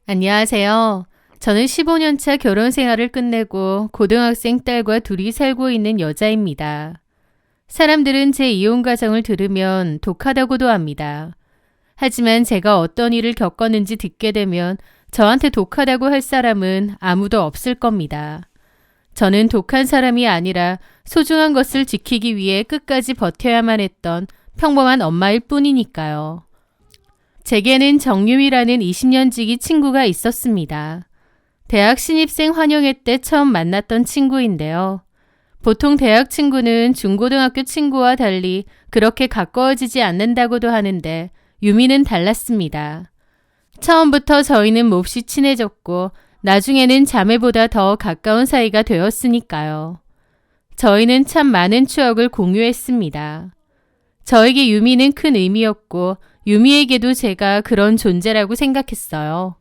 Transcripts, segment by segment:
안녕하세요. 저는 15년차 결혼 생활을 끝내고 고등학생 딸과 둘이 살고 있는 여자입니다. 사람들은 제 이혼 과정을 들으면 독하다고도 합니다. 하지만 제가 어떤 일을 겪었는지 듣게 되면 저한테 독하다고 할 사람은 아무도 없을 겁니다. 저는 독한 사람이 아니라 소중한 것을 지키기 위해 끝까지 버텨야만 했던 평범한 엄마일 뿐이니까요. 제게는 정유미라는 20년 지기 친구가 있었습니다. 대학 신입생 환영회 때 처음 만났던 친구인데요. 보통 대학 친구는 중고등학교 친구와 달리 그렇게 가까워지지 않는다고도 하는데 유미는 달랐습니다. 처음부터 저희는 몹시 친해졌고 나중에는 자매보다 더 가까운 사이가 되었으니까요. 저희는 참 많은 추억을 공유했습니다. 저에게 유미는 큰 의미였고 유미에게도 제가 그런 존재라고 생각했어요.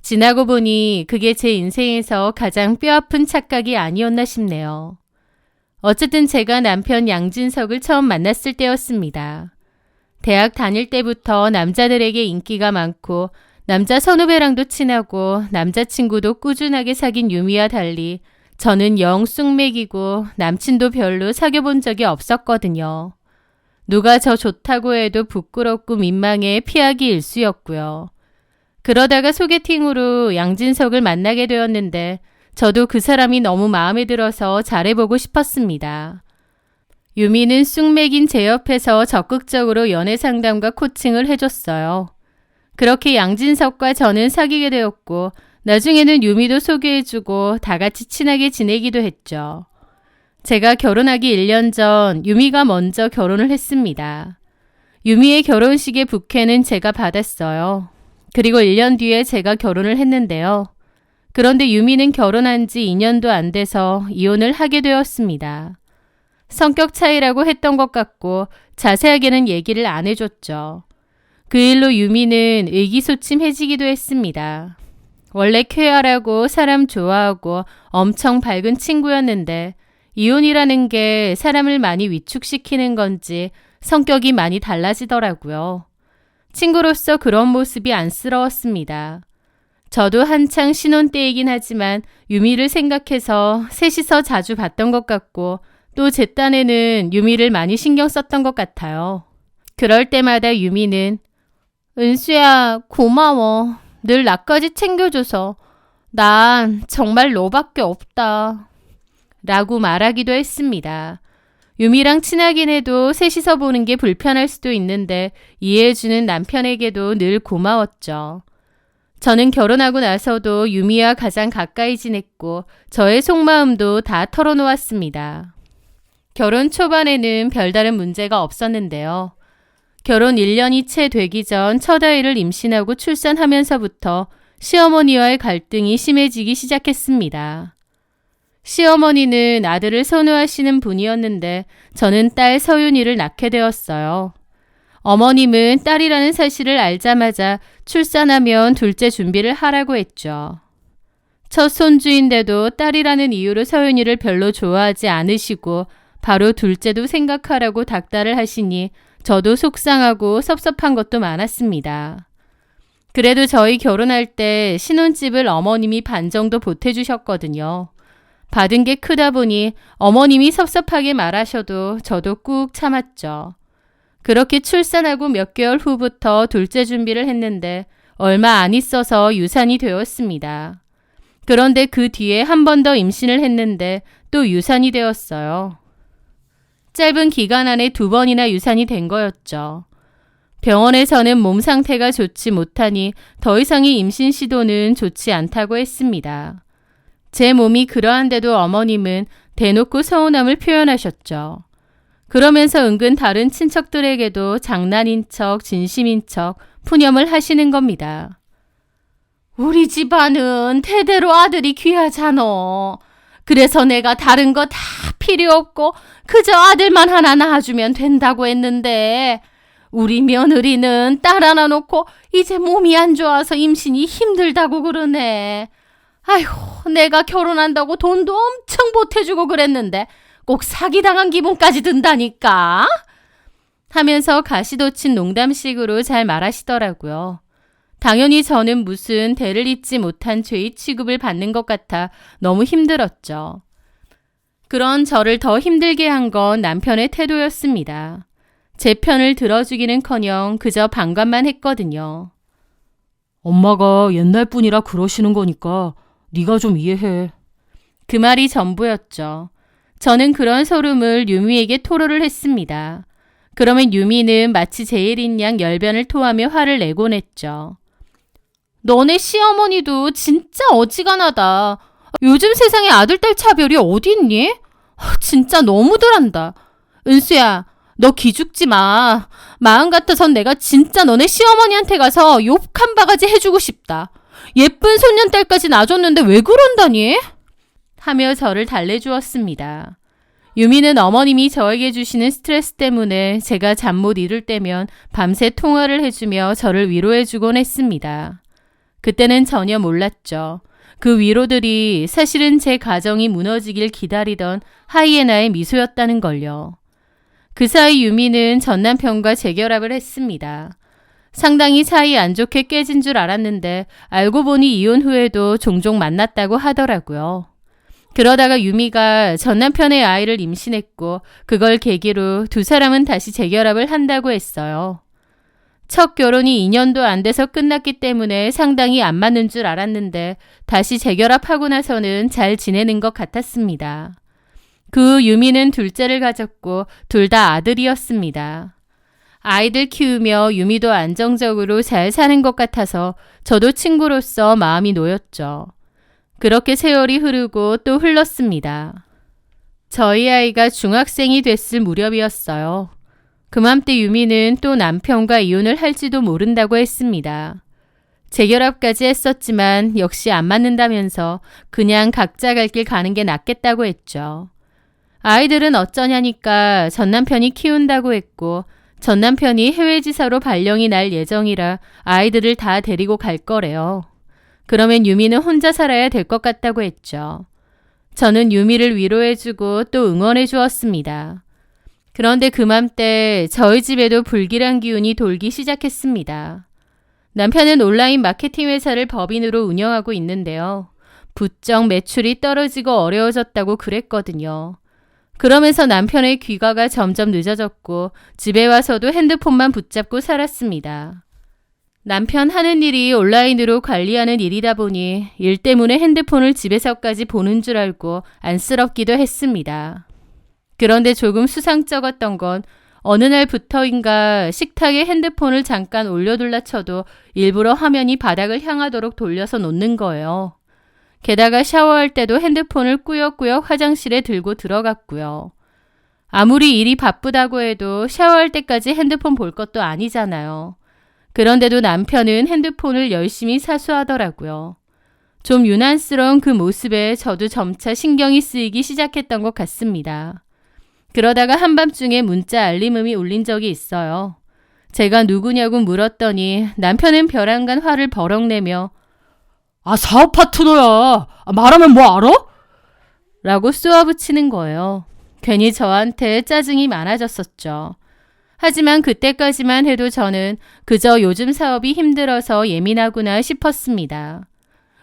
지나고 보니 그게 제 인생에서 가장 뼈아픈 착각이 아니었나 싶네요. 어쨌든 제가 남편 양진석을 처음 만났을 때였습니다. 대학 다닐 때부터 남자들에게 인기가 많고 남자 선후배랑도 친하고 남자친구도 꾸준하게 사귄 유미와 달리 저는 영 쑥맥이고 남친도 별로 사귀어본 적이 없었거든요. 누가 저 좋다고 해도 부끄럽고 민망해 피하기 일쑤였고요. 그러다가 소개팅으로 양진석을 만나게 되었는데 저도 그 사람이 너무 마음에 들어서 잘해보고 싶었습니다. 유미는 쑥맥인 제 옆에서 적극적으로 연애 상담과 코칭을 해줬어요. 그렇게 양진석과 저는 사귀게 되었고 나중에는 유미도 소개해주고 다 같이 친하게 지내기도 했죠. 제가 결혼하기 1년 전 유미가 먼저 결혼을 했습니다. 유미의 결혼식의 부케는 제가 받았어요. 그리고 1년 뒤에 제가 결혼을 했는데요. 그런데 유미는 결혼한 지 2년도 안 돼서 이혼을 하게 되었습니다. 성격 차이라고 했던 것 같고 자세하게는 얘기를 안 해줬죠. 그 일로 유미는 의기소침해지기도 했습니다. 원래 쾌활하고 사람 좋아하고 엄청 밝은 친구였는데 이혼이라는 게 사람을 많이 위축시키는 건지 성격이 많이 달라지더라고요. 친구로서 그런 모습이 안쓰러웠습니다. 저도 한창 신혼 때이긴 하지만 유미를 생각해서 셋이서 자주 봤던 것 같고 또 제 딴에는 유미를 많이 신경 썼던 것 같아요. 그럴 때마다 유미는 은수야 고마워. 늘 나까지 챙겨줘서. 난 정말 너밖에 없다. 라고 말하기도 했습니다. 유미랑 친하긴 해도 셋이서 보는 게 불편할 수도 있는데 이해해주는 남편에게도 늘 고마웠죠. 저는 결혼하고 나서도 유미와 가장 가까이 지냈고 저의 속마음도 다 털어놓았습니다. 결혼 초반에는 별다른 문제가 없었는데요. 결혼 1년이 채 되기 전 첫 아이를 임신하고 출산하면서부터 시어머니와의 갈등이 심해지기 시작했습니다. 시어머니는 아들을 선호하시는 분이었는데 저는 딸 서윤이를 낳게 되었어요. 어머님은 딸이라는 사실을 알자마자 출산하면 둘째 준비를 하라고 했죠. 첫 손주인데도 딸이라는 이유로 서윤이를 별로 좋아하지 않으시고 바로 둘째도 생각하라고 닥달을 하시니 저도 속상하고 섭섭한 것도 많았습니다. 그래도 저희 결혼할 때 신혼집을 어머님이 반 정도 보태주셨거든요. 받은 게 크다 보니 어머님이 섭섭하게 말하셔도 저도 꾹 참았죠. 그렇게 출산하고 몇 개월 후부터 둘째 준비를 했는데 얼마 안 있어서 유산이 되었습니다. 그런데 그 뒤에 한 번 더 임신을 했는데 또 유산이 되었어요. 짧은 기간 안에 2번이나 유산이 된 거였죠. 병원에서는 몸 상태가 좋지 못하니 더 이상의 임신 시도는 좋지 않다고 했습니다. 제 몸이 그러한데도 어머님은 대놓고 서운함을 표현하셨죠. 그러면서 은근 다른 친척들에게도 장난인 척 진심인 척 푸념을 하시는 겁니다. 우리 집안은 대대로 아들이 귀하잖아. 그래서 내가 다른 거 다 필요 없고 그저 아들만 하나 낳아주면 된다고 했는데 우리 며느리는 딸 하나 놓고 이제 몸이 안 좋아서 임신이 힘들다고 그러네. 아휴, 내가 결혼한다고 돈도 엄청 보태주고 그랬는데 꼭 사기당한 기분까지 든다니까. 하면서 가시돋친 농담식으로 잘 말하시더라고요. 당연히 저는 무슨 대를 잇지 못한 죄의 취급을 받는 것 같아 너무 힘들었죠. 그런 저를 더 힘들게 한 건 남편의 태도였습니다. 제 편을 들어주기는커녕 그저 반감만 했거든요. 엄마가 옛날 분이라 그러시는 거니까 네가 좀 이해해. 그 말이 전부였죠. 저는 그런 소름을 유미에게 토로를 했습니다. 그러면 유미는 마치 제일인 양 열변을 토하며 화를 내곤 했죠. 너네 시어머니도 진짜 어지간하다. 요즘 세상에 아들딸 차별이 어디 있니? 진짜 너무들 한다. 은수야, 너 기죽지 마. 마음 같아선 내가 진짜 너네 시어머니한테 가서 욕 한 바가지 해주고 싶다. 예쁜 손년딸까지 놔줬는데 왜 그런다니? 하며 저를 달래주었습니다. 유미는 어머님이 저에게 주시는 스트레스 때문에 제가 잠 못 이룰 때면 밤새 통화를 해주며 저를 위로해주곤 했습니다. 그때는 전혀 몰랐죠. 그 위로들이 사실은 제 가정이 무너지길 기다리던 하이에나의 미소였다는 걸요. 그 사이 유미는 전 남편과 재결합을 했습니다. 상당히 사이 안 좋게 깨진 줄 알았는데 알고 보니 이혼 후에도 종종 만났다고 하더라고요. 그러다가 유미가 전 남편의 아이를 임신했고 그걸 계기로 두 사람은 다시 재결합을 한다고 했어요. 첫 결혼이 2년도 안 돼서 끝났기 때문에 상당히 안 맞는 줄 알았는데 다시 재결합하고 나서는 잘 지내는 것 같았습니다. 그 유미는 둘째를 가졌고 둘 다 아들이었습니다. 아이들 키우며 유미도 안정적으로 잘 사는 것 같아서 저도 친구로서 마음이 놓였죠. 그렇게 세월이 흐르고 또 흘렀습니다. 저희 아이가 중학생이 됐을 무렵이었어요. 그맘때 유미는 또 남편과 이혼을 할지도 모른다고 했습니다. 재결합까지 했었지만 역시 안 맞는다면서 그냥 각자 갈 길 가는 게 낫겠다고 했죠. 아이들은 어쩌냐니까 전 남편이 키운다고 했고 전 남편이 해외지사로 발령이 날 예정이라 아이들을 다 데리고 갈 거래요. 그러면 유미는 혼자 살아야 될 것 같다고 했죠. 저는 유미를 위로해주고 또 응원해 주었습니다. 그런데 그맘때 저희 집에도 불길한 기운이 돌기 시작했습니다. 남편은 온라인 마케팅 회사를 법인으로 운영하고 있는데요. 부쩍 매출이 떨어지고 어려워졌다고 그랬거든요. 그러면서 남편의 귀가가 점점 늦어졌고 집에 와서도 핸드폰만 붙잡고 살았습니다. 남편 하는 일이 온라인으로 관리하는 일이다 보니 일 때문에 핸드폰을 집에서까지 보는 줄 알고 안쓰럽기도 했습니다. 그런데 조금 수상쩍었던 건 어느 날부터인가 식탁에 핸드폰을 잠깐 올려둘라 쳐도 일부러 화면이 바닥을 향하도록 돌려서 놓는 거예요. 게다가 샤워할 때도 핸드폰을 꾸역꾸역 화장실에 들고 들어갔고요. 아무리 일이 바쁘다고 해도 샤워할 때까지 핸드폰 볼 것도 아니잖아요. 그런데도 남편은 핸드폰을 열심히 사수하더라고요. 좀 유난스러운 그 모습에 저도 점차 신경이 쓰이기 시작했던 것 같습니다. 그러다가 한밤중에 문자 알림음이 울린 적이 있어요. 제가 누구냐고 물었더니 남편은 벼랑간 화를 버럭 내며 사업 파트너야. 말하면 뭐 알아? 라고 쏘아붙이는 거예요. 괜히 저한테 짜증이 많아졌었죠. 하지만 그때까지만 해도 저는 그저 요즘 사업이 힘들어서 예민하구나 싶었습니다.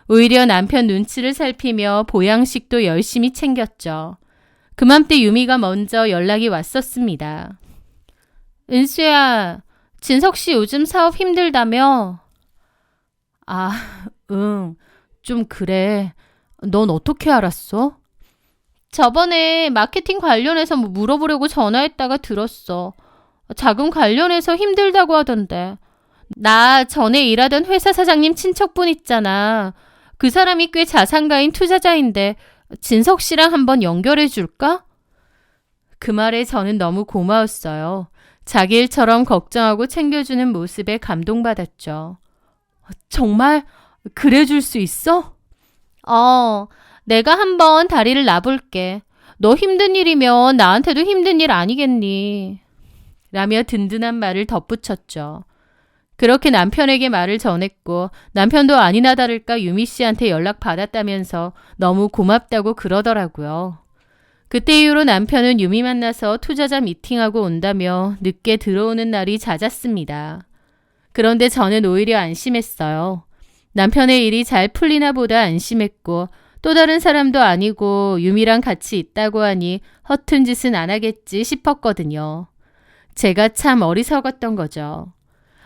오히려 남편 눈치를 살피며 보양식도 열심히 챙겼죠. 그맘때 유미가 먼저 연락이 왔었습니다. 은수야, 진석 씨 요즘 사업 힘들다며? 응, 좀 그래. 넌 어떻게 알았어? 저번에 마케팅 관련해서 물어보려고 전화했다가 들었어. 자금 관련해서 힘들다고 하던데. 나 전에 일하던 회사 사장님 친척분 있잖아. 그 사람이 꽤 자산가인 투자자인데 진석 씨랑 한번 연결해 줄까? 그 말에 저는 너무 고마웠어요. 자기 일처럼 걱정하고 챙겨주는 모습에 감동받았죠. 정말? 그래 줄 수 있어? 내가 한번 다리를 놔볼게. 너 힘든 일이면 나한테도 힘든 일 아니겠니? 라며 든든한 말을 덧붙였죠. 그렇게 남편에게 말을 전했고 남편도 아니나 다를까 유미 씨한테 연락받았다면서 너무 고맙다고 그러더라고요. 그때 이후로 남편은 유미 만나서 투자자 미팅하고 온다며 늦게 들어오는 날이 잦았습니다. 그런데 저는 오히려 안심했어요. 남편의 일이 잘 풀리나 보다 안심했고 또 다른 사람도 아니고 유미랑 같이 있다고 하니 허튼 짓은 안 하겠지 싶었거든요. 제가 참 어리석었던 거죠.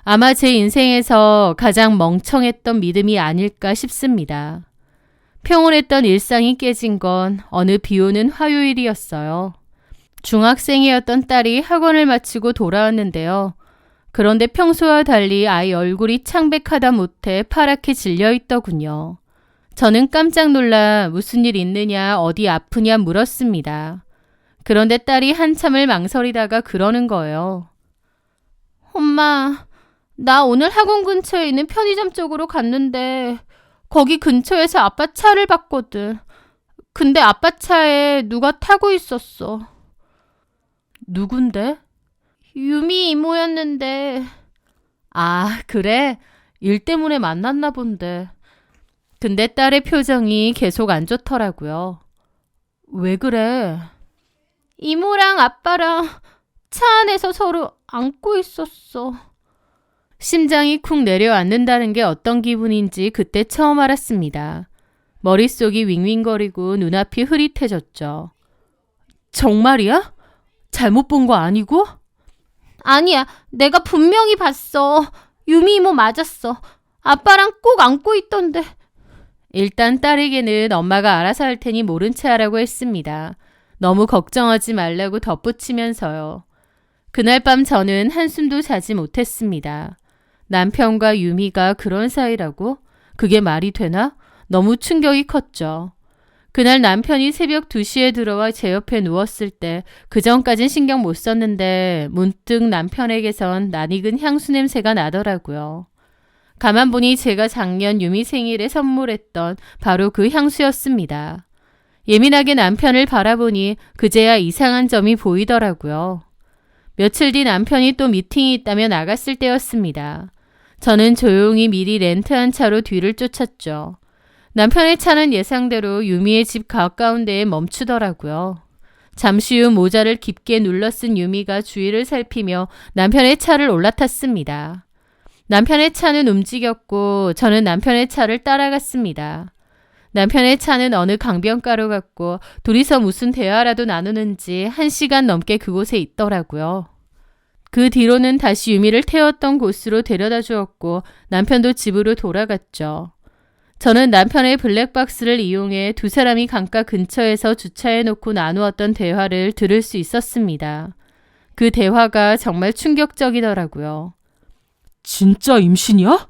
아마 제 인생에서 가장 멍청했던 믿음이 아닐까 싶습니다. 평온했던 일상이 깨진 건 어느 비오는 화요일이었어요. 중학생이었던 딸이 학원을 마치고 돌아왔는데요. 그런데 평소와 달리 아이 얼굴이 창백하다 못해 파랗게 질려있더군요. 저는 깜짝 놀라 무슨 일 있느냐 어디 아프냐 물었습니다. 그런데 딸이 한참을 망설이다가 그러는 거예요. 엄마, 나 오늘 학원 근처에 있는 편의점 쪽으로 갔는데 거기 근처에서 아빠 차를 봤거든. 근데 아빠 차에 누가 타고 있었어. 누군데? 유미 이모였는데. 아, 그래? 일 때문에 만났나 본데. 근데 딸의 표정이 계속 안 좋더라고요. 왜 그래? 이모랑 아빠랑 차 안에서 서로 안고 있었어. 심장이 쿵 내려앉는다는 게 어떤 기분인지 그때 처음 알았습니다. 머릿속이 윙윙거리고 눈앞이 흐릿해졌죠. 정말이야? 잘못 본 거 아니고? 아니야, 내가 분명히 봤어. 유미 이모 맞았어. 아빠랑 꼭 안고 있던데. 일단 딸에게는 엄마가 알아서 할 테니 모른 체 하라고 했습니다. 너무 걱정하지 말라고 덧붙이면서요. 그날 밤 저는 한숨도 자지 못했습니다. 남편과 유미가 그런 사이라고? 그게 말이 되나? 너무 충격이 컸죠. 그날 남편이 새벽 2시에 들어와 제 옆에 누웠을 때 그전까진 신경 못 썼는데 문득 남편에게선 낯익은 향수 냄새가 나더라고요. 가만 보니 제가 작년 유미 생일에 선물했던 바로 그 향수였습니다. 예민하게 남편을 바라보니 그제야 이상한 점이 보이더라고요. 며칠 뒤 남편이 또 미팅이 있다며 나갔을 때였습니다. 저는 조용히 미리 렌트한 차로 뒤를 쫓았죠. 남편의 차는 예상대로 유미의 집 가까운 데에 멈추더라고요. 잠시 후 모자를 깊게 눌러 쓴 유미가 주위를 살피며 남편의 차를 올라탔습니다. 남편의 차는 움직였고 저는 남편의 차를 따라갔습니다. 남편의 차는 어느 강변가로 갔고 둘이서 무슨 대화라도 나누는지 1시간 넘게 그곳에 있더라고요. 그 뒤로는 다시 유미를 태웠던 곳으로 데려다 주었고 남편도 집으로 돌아갔죠. 저는 남편의 블랙박스를 이용해 두 사람이 강가 근처에서 주차해놓고 나누었던 대화를 들을 수 있었습니다. 그 대화가 정말 충격적이더라고요. 진짜 임신이야?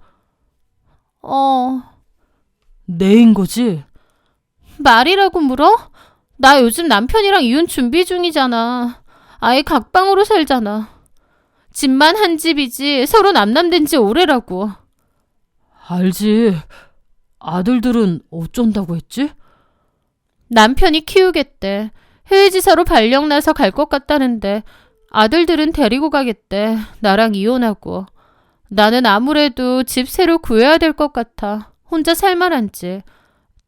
내인 거지? 말이라고 물어? 나 요즘 남편이랑 이혼 준비 중이잖아. 아예 각방으로 살잖아. 집만 한 집이지 서로 남남된 지 오래라고. 알지. 아들들은 어쩐다고 했지? 남편이 키우겠대. 해외지사로 발령 나서 갈 것 같다는데 아들들은 데리고 가겠대. 나랑 이혼하고. 나는 아무래도 집 새로 구해야 될 것 같아. 혼자 살만한지.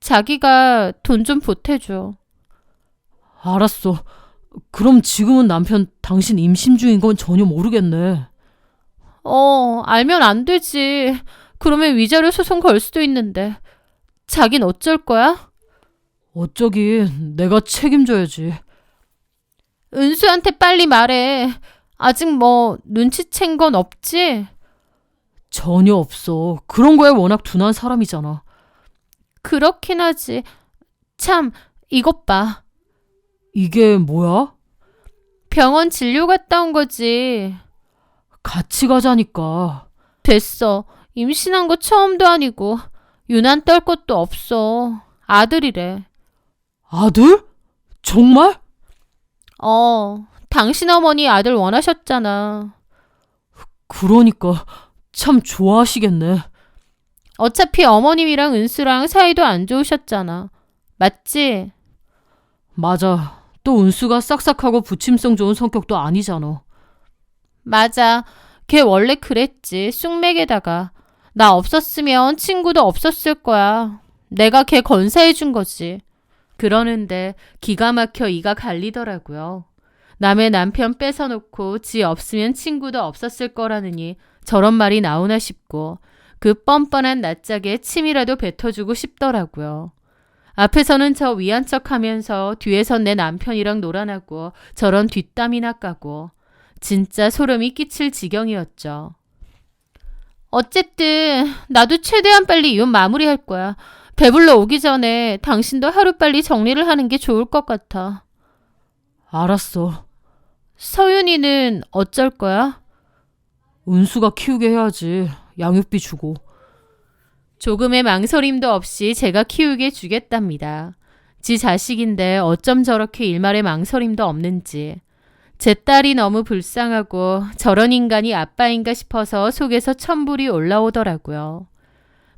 자기가 돈 좀 보태줘. 알았어. 그럼 지금은 남편 당신 임신 중인 건 전혀 모르겠네. 알면 안 되지. 그러면 위자료 소송 걸 수도 있는데. 자긴 어쩔 거야? 어쩌긴 내가 책임져야지. 은수한테 빨리 말해. 아직 뭐 눈치챈 건 없지? 전혀 없어. 그런 거에 워낙 둔한 사람이잖아. 그렇긴 하지. 참, 이것 봐. 이게 뭐야? 병원 진료 갔다 온 거지. 같이 가자니까. 됐어. 임신한 거 처음도 아니고 유난 떨 것도 없어. 아들이래. 아들? 정말? 당신 어머니 아들 원하셨잖아. 그러니까 참 좋아하시겠네. 어차피 어머님이랑 은수랑 사이도 안 좋으셨잖아. 맞지? 맞아. 또 은수가 싹싹하고 부침성 좋은 성격도 아니잖아. 맞아. 걔 원래 그랬지. 쑥맥에다가. 나 없었으면 친구도 없었을 거야. 내가 걔 건사해 준 거지. 그러는데 기가 막혀 이가 갈리더라고요. 남의 남편 뺏어놓고 지 없으면 친구도 없었을 거라느니 저런 말이 나오나 싶고 그 뻔뻔한 낯짝에 침이라도 뱉어주고 싶더라고요. 앞에서는 저 위한 척하면서 뒤에선 내 남편이랑 놀아나고 저런 뒷담이나 까고 진짜 소름이 끼칠 지경이었죠. 어쨌든 나도 최대한 빨리 이혼 마무리할 거야. 배불러 오기 전에 당신도 하루빨리 정리를 하는 게 좋을 것 같아. 알았어. 서윤이는 어쩔 거야? 은수가 키우게 해야지. 양육비 주고. 조금의 망설임도 없이 제가 키우게 주겠답니다. 지 자식인데 어쩜 저렇게 일말의 망설임도 없는지. 제 딸이 너무 불쌍하고 저런 인간이 아빠인가 싶어서 속에서 천불이 올라오더라고요.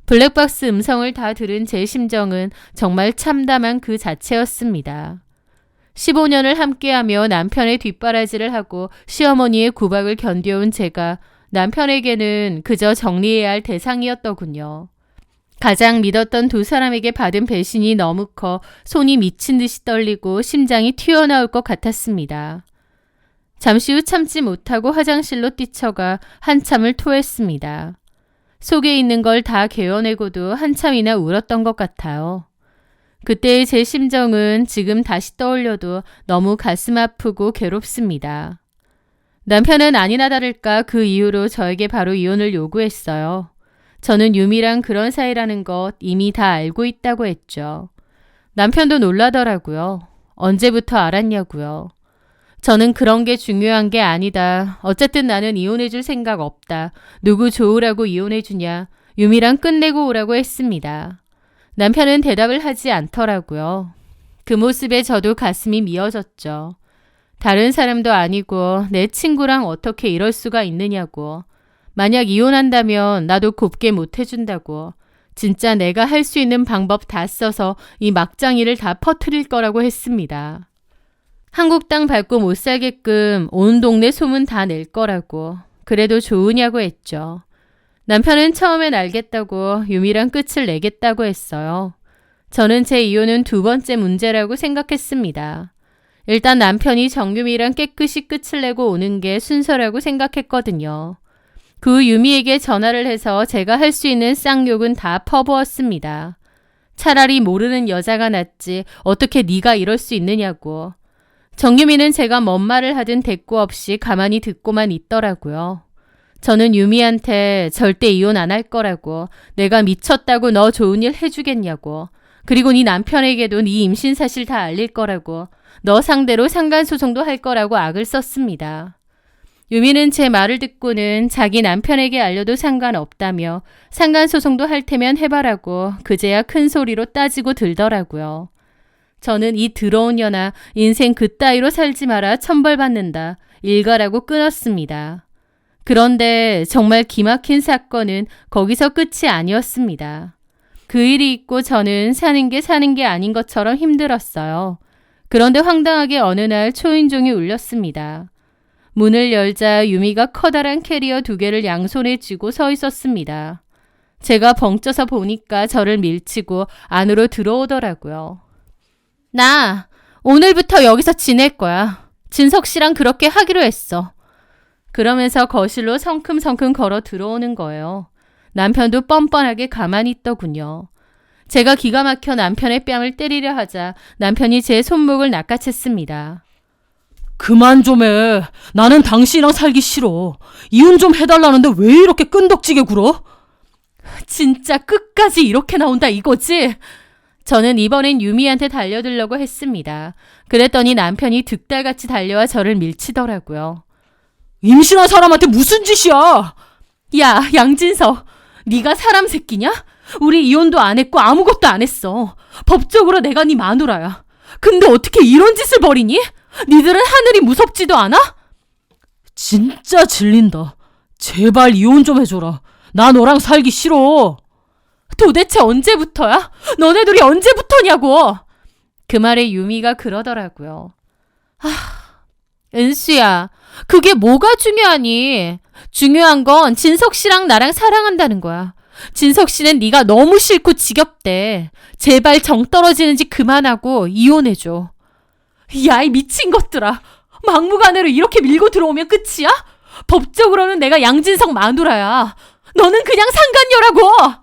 블랙박스 음성을 다 들은 제 심정은 정말 참담한 그 자체였습니다. 15년을 함께하며 남편의 뒷바라지를 하고 시어머니의 구박을 견뎌온 제가 남편에게는 그저 정리해야 할 대상이었더군요. 가장 믿었던 두 사람에게 받은 배신이 너무 커 손이 미친 듯이 떨리고 심장이 튀어나올 것 같았습니다. 잠시 후 참지 못하고 화장실로 뛰쳐가 한참을 토했습니다. 속에 있는 걸 다 개어내고도 한참이나 울었던 것 같아요. 그때의 제 심정은 지금 다시 떠올려도 너무 가슴 아프고 괴롭습니다. 남편은 아니나 다를까 그 이후로 저에게 바로 이혼을 요구했어요. 저는 유미랑 그런 사이라는 것 이미 다 알고 있다고 했죠. 남편도 놀라더라고요. 언제부터 알았냐고요. 저는 그런 게 중요한 게 아니다. 어쨌든 나는 이혼해줄 생각 없다. 누구 좋으라고 이혼해주냐. 유미랑 끝내고 오라고 했습니다. 남편은 대답을 하지 않더라고요. 그 모습에 저도 가슴이 미어졌죠. 다른 사람도 아니고 내 친구랑 어떻게 이럴 수가 있느냐고. 만약 이혼한다면 나도 곱게 못해준다고. 진짜 내가 할 수 있는 방법 다 써서 이 막장일을 다 퍼뜨릴 거라고 했습니다. 한국 땅 밟고 못 살게끔 온 동네 소문 다 낼 거라고. 그래도 좋으냐고 했죠. 남편은 처음엔 알겠다고 유미랑 끝을 내겠다고 했어요. 저는 제 이혼은 두 번째 문제라고 생각했습니다. 일단 남편이 정유미랑 깨끗이 끝을 내고 오는 게 순서라고 생각했거든요. 그 유미에게 전화를 해서 제가 할 수 있는 쌍욕은 다 퍼부었습니다. 차라리 모르는 여자가 낫지 어떻게 네가 이럴 수 있느냐고. 정유미는 제가 뭔 말을 하든 대꾸 없이 가만히 듣고만 있더라고요. 저는 유미한테 절대 이혼 안 할 거라고, 내가 미쳤다고 너 좋은 일 해주겠냐고, 그리고 네 남편에게도 네 임신 사실 다 알릴 거라고, 너 상대로 상간소송도 할 거라고 악을 썼습니다. 유미는 제 말을 듣고는 자기 남편에게 알려도 상관없다며 상간소송도 할 테면 해봐라고 그제야 큰 소리로 따지고 들더라고요. 저는 이 더러운 년아 인생 그따위로 살지 마라 천벌받는다 일가라고 끊었습니다. 그런데 정말 기막힌 사건은 거기서 끝이 아니었습니다. 그 일이 있고 저는 사는 게 아닌 것처럼 힘들었어요. 그런데 황당하게 어느 날 초인종이 울렸습니다. 문을 열자 유미가 커다란 캐리어 2개를 양손에 쥐고 서 있었습니다. 제가 벙쪄서 보니까 저를 밀치고 안으로 들어오더라고요. 나 오늘부터 여기서 지낼 거야. 진석 씨랑 그렇게 하기로 했어. 그러면서 거실로 성큼성큼 걸어 들어오는 거예요. 남편도 뻔뻔하게 가만히 있더군요. 제가 기가 막혀 남편의 뺨을 때리려 하자 남편이 제 손목을 낚아챘습니다. 그만 좀 해. 나는 당신이랑 살기 싫어. 이혼 좀 해달라는데 왜 이렇게 끈덕지게 굴어? 진짜 끝까지 이렇게 나온다 이거지? 저는 이번엔 유미한테 달려들려고 했습니다. 그랬더니 남편이 득달같이 달려와 저를 밀치더라고요. 임신한 사람한테 무슨 짓이야? 야, 양진석, 네가 사람 새끼냐? 우리 이혼도 안 했고 아무것도 안 했어. 법적으로 내가 네 마누라야. 근데 어떻게 이런 짓을 벌이니? 니들은 하늘이 무섭지도 않아? 진짜 질린다. 제발 이혼 좀 해줘라. 나 너랑 살기 싫어. 도대체 언제부터야? 너네 둘이 언제부터냐고. 그 말에 유미가 그러더라고요. 은수야, 그게 뭐가 중요하니? 중요한 건 진석 씨랑 나랑 사랑한다는 거야. 진석 씨는 네가 너무 싫고 지겹대. 제발 정 떨어지는 짓 그만하고 이혼해줘. 야, 이 미친 것들아. 막무가내로 이렇게 밀고 들어오면 끝이야? 법적으로는 내가 양진석 마누라야. 너는 그냥 상간녀라고.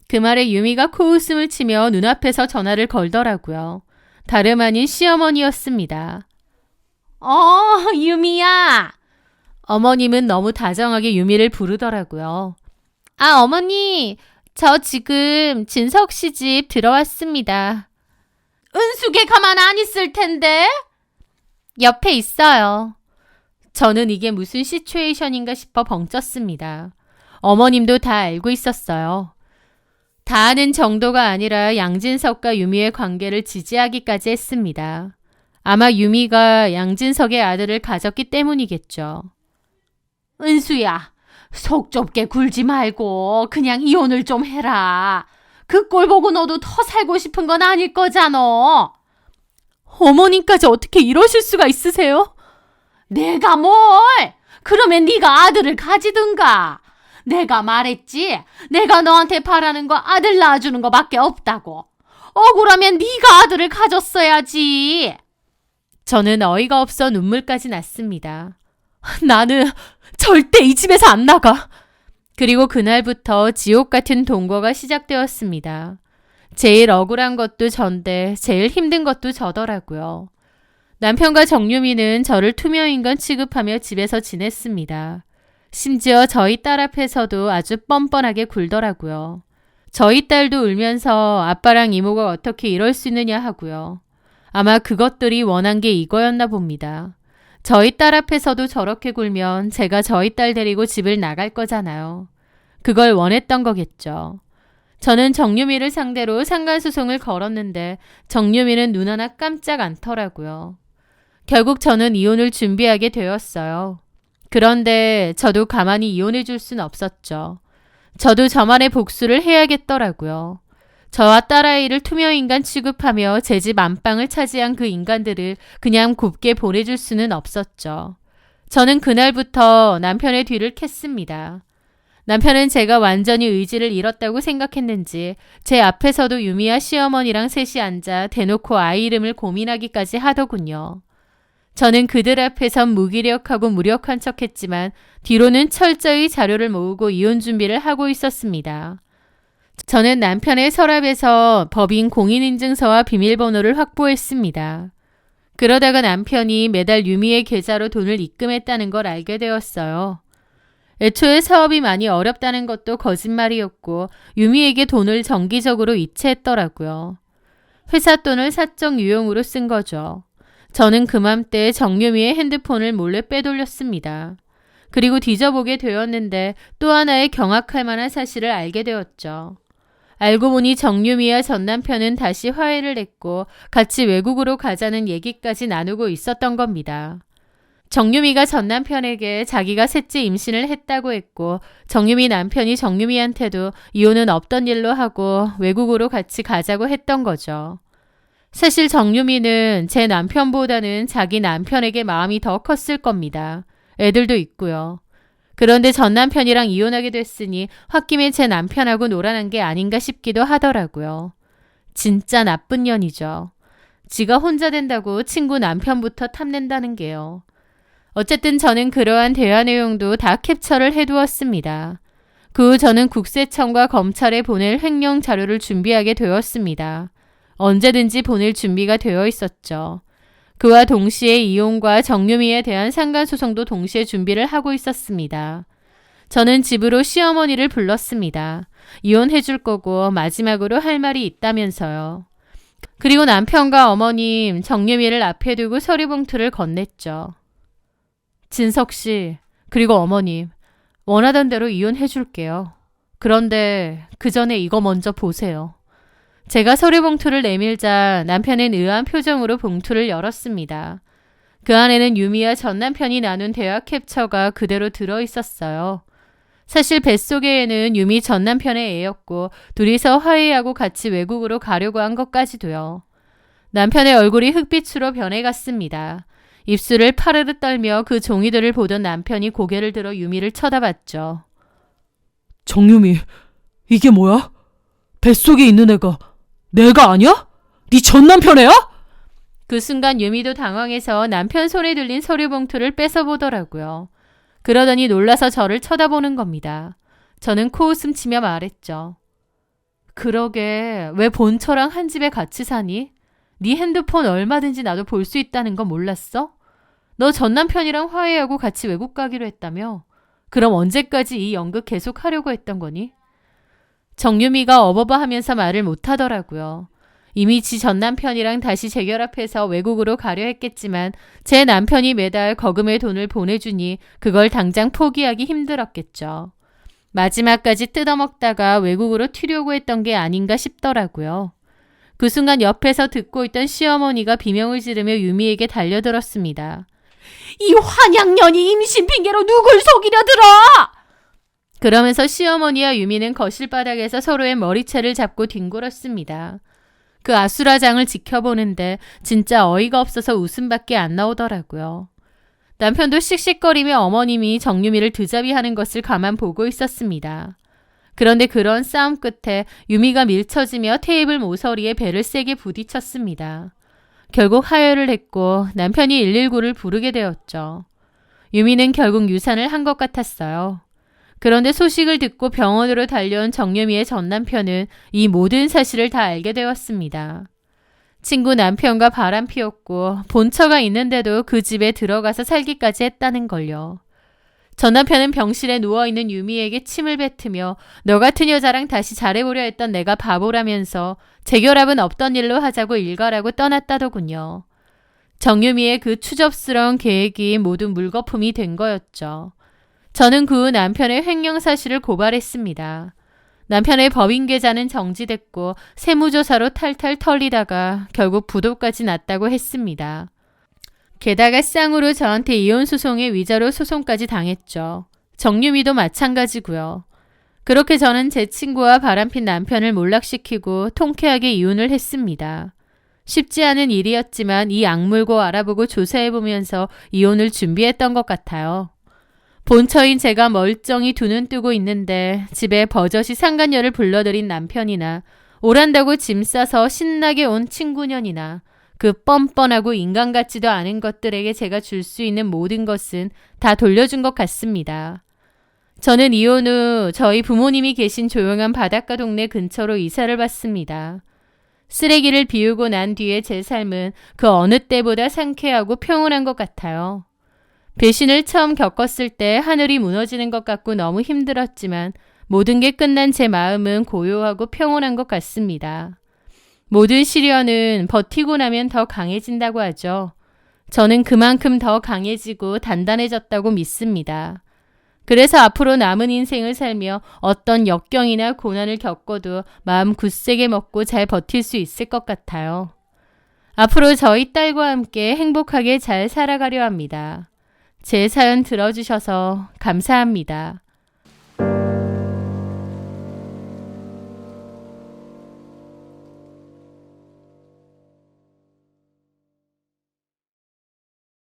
그 말에 유미가 코웃음을 치며 눈앞에서 전화를 걸더라고요. 다름 아닌 시어머니였습니다. 유미야. 어머님은 너무 다정하게 유미를 부르더라고요. 아, 어머니, 저 지금 진석 씨 집 들어왔습니다. 은숙이 가만 안 있을 텐데? 옆에 있어요. 저는 이게 무슨 시츄에이션인가 싶어 벙쪘습니다. 어머님도 다 알고 있었어요. 다 아는 정도가 아니라 양진석과 유미의 관계를 지지하기까지 했습니다. 아마 유미가 양진석의 아들을 가졌기 때문이겠죠. 은수야, 속 좁게 굴지 말고 그냥 이혼을 좀 해라. 그 꼴 보고 너도 더 살고 싶은 건 아닐 거잖아. 어머님까지 어떻게 이러실 수가 있으세요? 내가 뭘? 그러면 네가 아들을 가지든가. 내가 말했지. 내가 너한테 바라는 거 아들 낳아주는 거밖에 없다고. 억울하면 네가 아들을 가졌어야지. 저는 어이가 없어 눈물까지 났습니다. 나는 절대 이 집에서 안 나가. 그리고 그날부터 지옥 같은 동거가 시작되었습니다. 제일 억울한 것도 전데 제일 힘든 것도 저더라고요. 남편과 정유미는 저를 투명인간 취급하며 집에서 지냈습니다. 심지어 저희 딸 앞에서도 아주 뻔뻔하게 굴더라고요. 저희 딸도 울면서 아빠랑 이모가 어떻게 이럴 수 있느냐 하고요. 아마 그것들이 원한 게 이거였나 봅니다. 저희 딸 앞에서도 저렇게 굴면 제가 저희 딸 데리고 집을 나갈 거잖아요. 그걸 원했던 거겠죠. 저는 정유미를 상대로 상간소송을 걸었는데 정유미는 눈 하나 깜짝 않더라고요. 결국 저는 이혼을 준비하게 되었어요. 그런데 저도 가만히 이혼해 줄 순 없었죠. 저도 저만의 복수를 해야겠더라고요. 저와 딸아이를 투명인간 취급하며 제 집 안방을 차지한 그 인간들을 그냥 곱게 보내줄 수는 없었죠. 저는 그날부터 남편의 뒤를 캤습니다. 남편은 제가 완전히 의지를 잃었다고 생각했는지 제 앞에서도 유미와 시어머니랑 셋이 앉아 대놓고 아이 이름을 고민하기까지 하더군요. 저는 그들 앞에선 무기력하고 무력한 척했지만 뒤로는 철저히 자료를 모으고 이혼 준비를 하고 있었습니다. 저는 남편의 서랍에서 법인 공인인증서와 비밀번호를 확보했습니다. 그러다가 남편이 매달 유미의 계좌로 돈을 입금했다는 걸 알게 되었어요. 애초에 사업이 많이 어렵다는 것도 거짓말이었고 유미에게 돈을 정기적으로 이체했더라고요. 회사 돈을 사적 유용으로 쓴 거죠. 저는 그맘때 정유미의 핸드폰을 몰래 빼돌렸습니다. 그리고 뒤져보게 되었는데 또 하나의 경악할 만한 사실을 알게 되었죠. 알고 보니 정유미와 전 남편은 다시 화해를 했고 같이 외국으로 가자는 얘기까지 나누고 있었던 겁니다. 정유미가 전 남편에게 자기가 셋째 임신을 했다고 했고 정유미 남편이 정유미한테도 이혼은 없던 일로 하고 외국으로 같이 가자고 했던 거죠. 사실 정유미는 제 남편보다는 자기 남편에게 마음이 더 컸을 겁니다. 애들도 있고요. 그런데 전 남편이랑 이혼하게 됐으니 홧김에 제 남편하고 놀아난 게 아닌가 싶기도 하더라고요. 진짜 나쁜 년이죠. 지가 혼자 된다고 친구 남편부터 탐낸다는 게요. 어쨌든 저는 그러한 대화 내용도 다 캡처를 해두었습니다. 그 후 저는 국세청과 검찰에 보낼 횡령 자료를 준비하게 되었습니다. 언제든지 보낼 준비가 되어 있었죠. 그와 동시에 이혼과 정유미에 대한 상간소송도 동시에 준비를 하고 있었습니다. 저는 집으로 시어머니를 불렀습니다. 이혼해 줄 거고 마지막으로 할 말이 있다면서요. 그리고 남편과 어머님, 정유미를 앞에 두고 서류봉투를 건넸죠. 진석 씨, 그리고 어머님, 원하던 대로 이혼해 줄게요. 그런데 그 전에 이거 먼저 보세요. 제가 서류봉투를 내밀자 남편은 의아한 표정으로 봉투를 열었습니다. 그 안에는 유미와 전 남편이 나눈 대화 캡처가 그대로 들어있었어요. 사실 뱃속에는 유미 전 남편의 애였고 둘이서 화해하고 같이 외국으로 가려고 한 것까지도요. 남편의 얼굴이 흑빛으로 변해갔습니다. 입술을 파르르 떨며 그 종이들을 보던 남편이 고개를 들어 유미를 쳐다봤죠. 정유미, 이게 뭐야? 뱃속에 있는 애가 내가 아니야? 네 전 남편 애야? 그 순간 유미도 당황해서 남편 손에 들린 서류 봉투를 뺏어보더라고요. 그러더니 놀라서 저를 쳐다보는 겁니다. 저는 코웃음 치며 말했죠. 그러게 왜 본처랑 한 집에 같이 사니? 네 핸드폰 얼마든지 나도 볼 수 있다는 건 몰랐어? 너 전 남편이랑 화해하고 같이 외국 가기로 했다며? 그럼 언제까지 이 연극 계속 하려고 했던 거니? 정유미가 어버버하면서 말을 못하더라고요. 이미 지 전 남편이랑 다시 재결합해서 외국으로 가려 했겠지만 제 남편이 매달 거금의 돈을 보내주니 그걸 당장 포기하기 힘들었겠죠. 마지막까지 뜯어먹다가 외국으로 튀려고 했던 게 아닌가 싶더라고요. 그 순간 옆에서 듣고 있던 시어머니가 비명을 지르며 유미에게 달려들었습니다. 이 환양년이 임신 핑계로 누굴 속이려 들어! 그러면서 시어머니와 유미는 거실 바닥에서 서로의 머리채를 잡고 뒹굴었습니다. 그 아수라장을 지켜보는데 진짜 어이가 없어서 웃음밖에 안 나오더라고요. 남편도 씩씩거리며 어머님이 정유미를 드잡이하는 것을 가만 보고 있었습니다. 그런데 그런 싸움 끝에 유미가 밀쳐지며 테이블 모서리에 배를 세게 부딪혔습니다. 결국 하혈을 했고 남편이 119를 부르게 되었죠. 유미는 결국 유산을 한 것 같았어요. 그런데 소식을 듣고 병원으로 달려온 정유미의 전 남편은 이 모든 사실을 다 알게 되었습니다. 친구 남편과 바람 피웠고 본처가 있는데도 그 집에 들어가서 살기까지 했다는 걸요. 전 남편은 병실에 누워있는 유미에게 침을 뱉으며 너 같은 여자랑 다시 잘해보려 했던 내가 바보라면서 재결합은 없던 일로 하자고 일가라고 떠났다더군요. 정유미의 그 추접스러운 계획이 모두 물거품이 된 거였죠. 저는 그 후 남편의 횡령 사실을 고발했습니다. 남편의 법인 계좌는 정지됐고 세무조사로 탈탈 털리다가 결국 부도까지 났다고 했습니다. 게다가 쌍으로 저한테 이혼 소송에 위자료 소송까지 당했죠. 정유미도 마찬가지고요. 그렇게 저는 제 친구와 바람핀 남편을 몰락시키고 통쾌하게 이혼을 했습니다. 쉽지 않은 일이었지만 이 악물고 알아보고 조사해보면서 이혼을 준비했던 것 같아요. 본처인 제가 멀쩡히 두 눈 뜨고 있는데 집에 버젓이 상간녀를 불러들인 남편이나 오란다고 짐 싸서 신나게 온 친구년이나 그 뻔뻔하고 인간 같지도 않은 것들에게 제가 줄 수 있는 모든 것은 다 돌려준 것 같습니다. 저는 이혼 후 저희 부모님이 계신 조용한 바닷가 동네 근처로 이사를 왔습니다. 쓰레기를 비우고 난 뒤에 제 삶은 그 어느 때보다 상쾌하고 평온한 것 같아요. 배신을 처음 겪었을 때 하늘이 무너지는 것 같고 너무 힘들었지만 모든 게 끝난 제 마음은 고요하고 평온한 것 같습니다. 모든 시련은 버티고 나면 더 강해진다고 하죠. 저는 그만큼 더 강해지고 단단해졌다고 믿습니다. 그래서 앞으로 남은 인생을 살며 어떤 역경이나 고난을 겪어도 마음 굳세게 먹고 잘 버틸 수 있을 것 같아요. 앞으로 저희 딸과 함께 행복하게 잘 살아가려 합니다. 제 사연 들어주셔서 감사합니다.